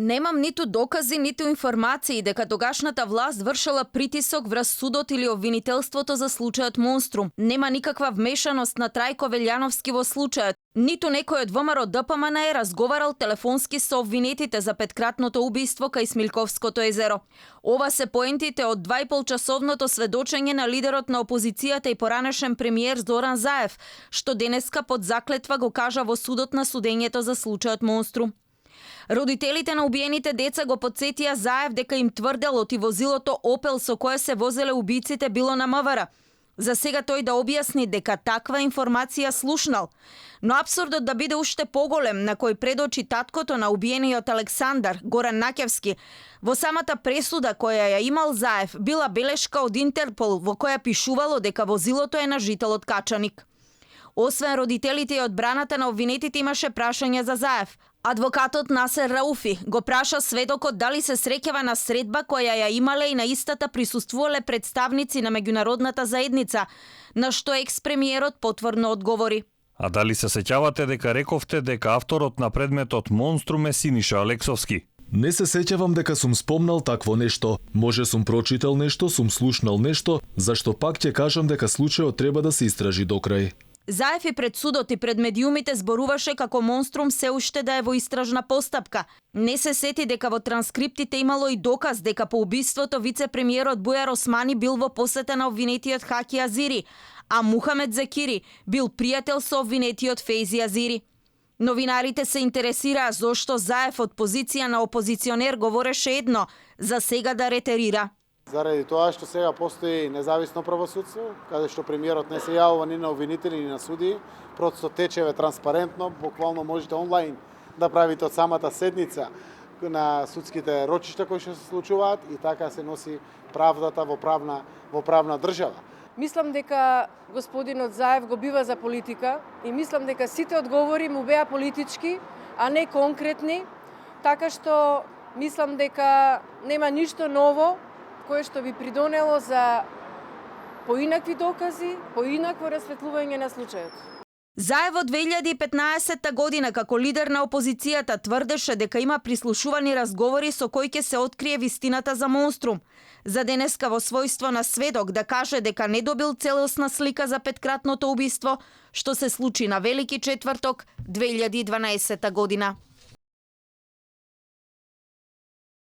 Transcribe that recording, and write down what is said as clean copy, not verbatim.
Немам ниту докази, ниту информации дека тогашната власт вршела притисок врз судот или обвинителството за случајот Монструм. Нема никаква вмешаност на Трајко Велјановски во случајот. Ниту некој од ВМРО ДПМН е разговарал телефонски со обвинетите за петкратното убиство кај Смилковското езеро. Ова се поентите од 2,5-часовното сведочење на лидерот на опозицијата и поранешен премиер Зоран Заев, што денеска под заклетва го кажа во судот на судењето за случајот Монструм. Родителите на убиените деца го потсетија Заев дека им тврдел оти возилото Опел со кое се возеле убиците било на МВР. За сега тој да објасни дека таква информација слушнал. Но апсурдот да биде уште поголем на кој предочи таткото на убиениот Александар, Горан Накевски. Во самата пресуда која ја имал Заев била белешка од Интерпол во која пишувало дека возилото е на жителот Качаник. Освен родителите и одбраната на обвинетите имаше прашања за Заев. Адвокатот Насер Рауфи го праша сведокот дали се среќава на средба која ја имале и на истата присуствувале представници на меѓународната заедница, на што екс-премиерот потврдно одговори. А дали се сеќавате дека рековте дека авторот на предметот Монструм е Синиша Алексовски? Не се сеќавам дека сум спомнал такво нешто. Може сум прочитал нешто, сум слушнал нешто, зашто пак ќе кажам дека случајот треба да се истражи до крај. Заев и пред судот и пред медиумите зборуваше како Монструм се уште да е во истражна постапка. Не се сети дека во транскриптите имало и доказ дека по убиството вице-премиерот Бујар Османи бил во посета на обвинетиот Хаки Азири, а Мухамед Закири бил пријател со обвинетиот Фейзи Азири. Новинарите се интересираа зошто Заев од позиција на опозиционер говореше едно, за сега да ретерира. Заради тоа што сега постои независно правосудство, каде што премиерот не се јавува ни на обвинители ни на суди, процесот тече транспарентно, буквално можете онлайн да правите од самата седница на судските рочишта кои што се случуваат и така се носи правдата во правна држава. Мислам дека господинот Заев го бива за политика и мислам дека сите одговори му беа политички, а не конкретни, така што мислам дека нема ништо ново кое што би придонело за поинакви докази, поинакво расветлување на случајот. Заев од 2015 година како лидер на опозицијата тврдеше дека има прислушувани разговори со кои ќе се открие вистината за Монструм. За денеска во својство на сведок да каже дека не добил целосна слика за петкратното убиство, што се случи на Велики четврток 2012 година.